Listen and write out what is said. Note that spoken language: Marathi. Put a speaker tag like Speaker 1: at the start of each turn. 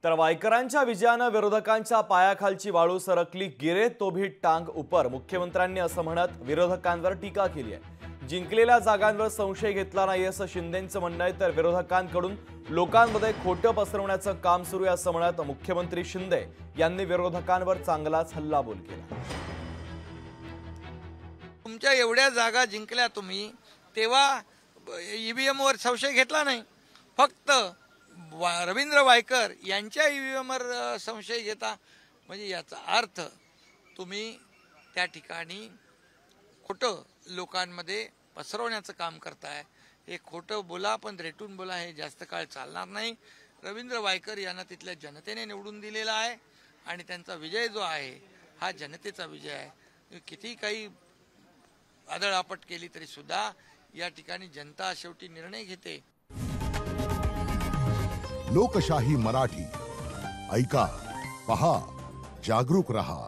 Speaker 1: तर वायकरांच्या विजयानं विरोधकांच्या पायाखालची वाळू सरकली, गिरे तो भी टांग ऊपर. मुख्यमंत्र्यांनी असं म्हणत विरोधकांवर टीका केली आहे. जिंकलेल्या जागांवर संशय घेतला नाही असं शिंदेंचं म्हणणं आहे. तर विरोधकांकडून लोकांमध्ये खोटं पसरवण्याचं काम सुरू आहे असं म्हणत मुख्यमंत्री शिंदे यांनी विरोधकांवर चांगलाच हल्लाबोल केला.
Speaker 2: तुमच्या एवढ्या जागा जिंकल्या तुम्ही, तेव्हा ईव्हीएम वर संशय घेतला नाही. फक्त रवींद्र वायकर यांच्या ईव्हीएम वर संशय घेता, म्हणजे याचा अर्थ तुम्ही त्या ठिकाणी खोटं लोकांमध्ये पसरवण्याचं काम करताय. हे खोटं बोला पण रेटून बोला, हे जास्त काळ चालणार नाही. रवींद्र वायकर यांना तिथल्या जनतेने निवडून दिलेला आहे आणि त्यांचा विजय जो आहे हा जनतेचा विजय आहे. किती काही आदळआपट केली तरी सुद्धा या ठिकाणी जनता शेवटी निर्णय घेते.
Speaker 3: लोकशाही मराठी ऐका, पहा, जागरूक रहा.